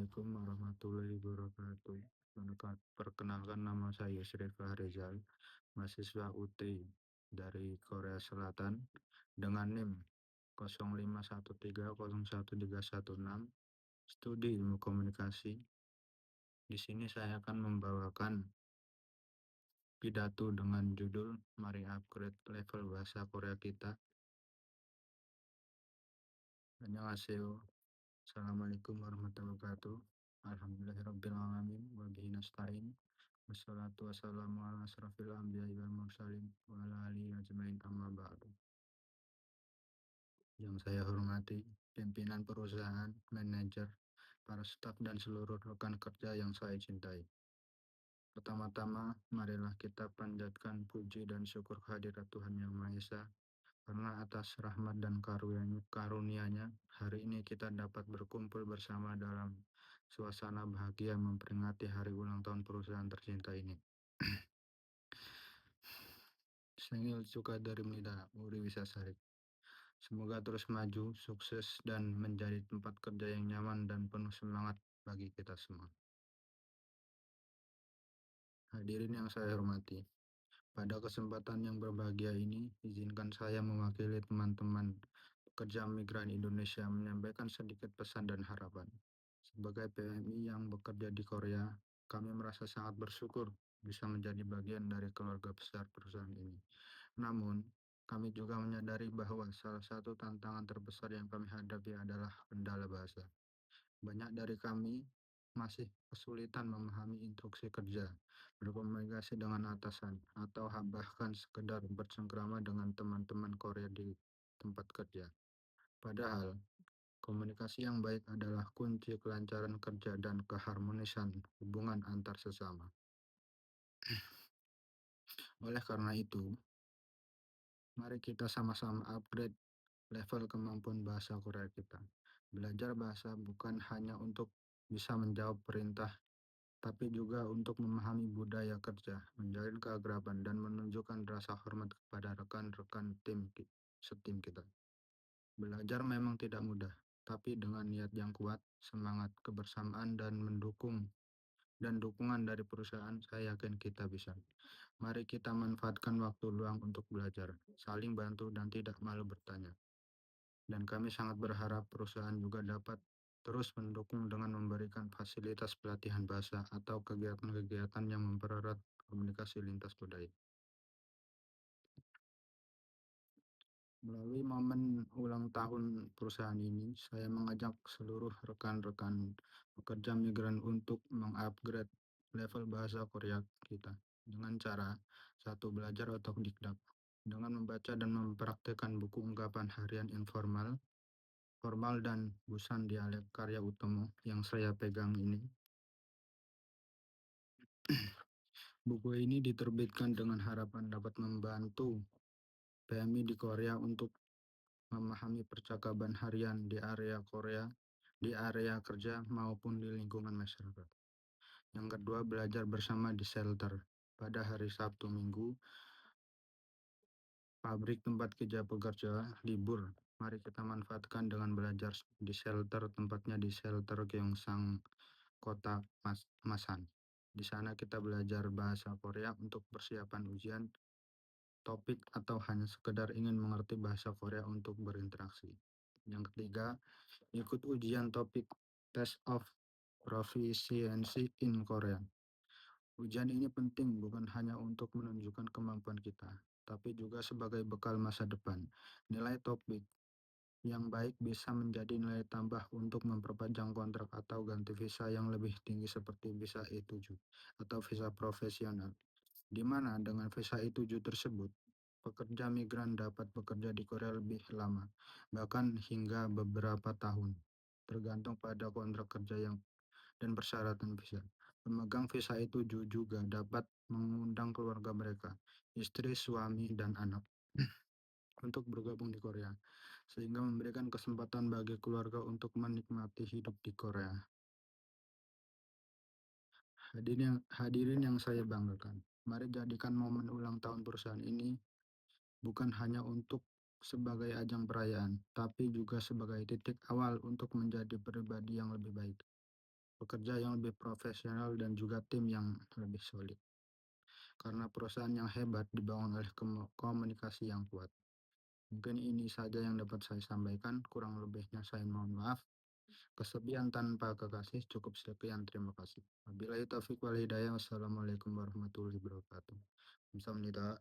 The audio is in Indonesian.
Assalamualaikum warahmatullahi wabarakatuh. Perkenalkan nama saya Sri Fahrizal, mahasiswa UT dari Korea Selatan dengan NIM 0513013116, studi ilmu komunikasi. Di sini saya akan membawakan pidato dengan judul Mari Upgrade Level Bahasa Korea Kita. Annyeonghaseyo. Assalamualaikum warahmatullahi wabarakatuh. Alhamdulillahirrabbilalamin. Wa bihi nasta'in. Wassalatu wassalamu ala asrafil anbiya'i wal mursalin wa ala alihi ajmain amma ba'du. Yang saya hormati pimpinan perusahaan, manajer, para staf dan seluruh rekan kerja yang saya cintai. Pertama-tama, marilah kita panjatkan puji dan syukur kehadirat Tuhan Yang Maha Esa, karena atas rahmat dan karunia-Nya, hari ini kita dapat berkumpul bersama dalam suasana bahagia memperingati hari ulang tahun perusahaan tercinta ini. Sengil suka dari Melida, Uri Wisasari. Semoga terus maju, sukses, dan menjadi tempat kerja yang nyaman dan penuh semangat bagi kita semua. Hadirin yang saya hormati, pada kesempatan yang berbahagia ini, izinkan saya mewakili teman-teman pekerja migran Indonesia menyampaikan sedikit pesan dan harapan. Sebagai PMI yang bekerja di Korea, kami merasa sangat bersyukur bisa menjadi bagian dari keluarga besar perusahaan ini. Namun, kami juga menyadari bahwa salah satu tantangan terbesar yang kami hadapi adalah kendala bahasa. Banyak dari kami masih kesulitan memahami instruksi kerja, berkomunikasi dengan atasan, atau bahkan sekedar bercengkrama dengan teman-teman Korea di tempat kerja. Padahal, komunikasi yang baik adalah kunci kelancaran kerja dan keharmonisan hubungan antar sesama. Oleh karena itu, mari kita sama-sama upgrade level kemampuan bahasa Korea kita. Belajar bahasa bukan hanya untuk bisa menjawab perintah, tapi juga untuk memahami budaya kerja, menjalin keakraban, dan menunjukkan rasa hormat kepada rekan-rekan setim kita. Belajar memang tidak mudah, tapi dengan niat yang kuat, semangat kebersamaan, dan dukungan dari perusahaan, saya yakin kita bisa. Mari kita manfaatkan waktu luang untuk belajar, saling bantu, dan tidak malu bertanya. Dan kami sangat berharap perusahaan juga dapat terus mendukung dengan memberikan fasilitas pelatihan bahasa atau kegiatan-kegiatan yang mempererat komunikasi lintas budaya. Melalui momen ulang tahun perusahaan ini, saya mengajak seluruh rekan-rekan pekerja migran untuk mengupgrade level bahasa Korea kita dengan cara satu, belajar otodidak dengan membaca dan mempraktikkan buku ungkapan harian informal, formal, dan Busan Dialek karya Utomo yang saya pegang ini. Buku ini diterbitkan dengan harapan dapat membantu PMI di Korea untuk memahami percakapan harian di area Korea, di area kerja maupun di lingkungan masyarakat. Yang kedua, belajar bersama di shelter. Pada hari Sabtu Minggu, pabrik tempat kita bekerja libur. Mari kita manfaatkan dengan belajar di shelter, tempatnya di shelter Gyeongsang, kota Masan. Di sana kita belajar bahasa Korea untuk persiapan ujian, topik, atau hanya sekedar ingin mengerti bahasa Korea untuk berinteraksi. Yang ketiga, ikut ujian topik Test of Proficiency in Korea. Ujian ini penting bukan hanya untuk menunjukkan kemampuan kita, tapi juga sebagai bekal masa depan. Nilai topik yang baik bisa menjadi nilai tambah untuk memperpanjang kontrak atau ganti visa yang lebih tinggi seperti visa E7 atau visa profesional, di mana dengan visa E7 tersebut, pekerja migran dapat bekerja di Korea lebih lama, bahkan hingga beberapa tahun, tergantung pada kontrak kerja dan persyaratan visa. Pemegang visa E7 juga dapat mengundang keluarga mereka, istri, suami, dan anak, untuk bergabung di Korea, sehingga memberikan kesempatan bagi keluarga untuk menikmati hidup di Korea. Hadirin yang saya banggakan, mari jadikan momen ulang tahun perusahaan ini bukan hanya untuk sebagai ajang perayaan, tapi juga sebagai titik awal untuk menjadi pribadi yang lebih baik. pekerja yang lebih profesional dan juga tim yang lebih solid. Karena perusahaan yang hebat dibangun oleh komunikasi yang kuat. Mungkin ini saja yang dapat saya sampaikan, kurang lebihnya saya mohon maaf. Kesepian tanpa kekasih, cukup sekian, terima kasih. Wabillahi taufiq wal hidayah. Wassalamualaikum warahmatullahi wabarakatuh. Kamsahamnida.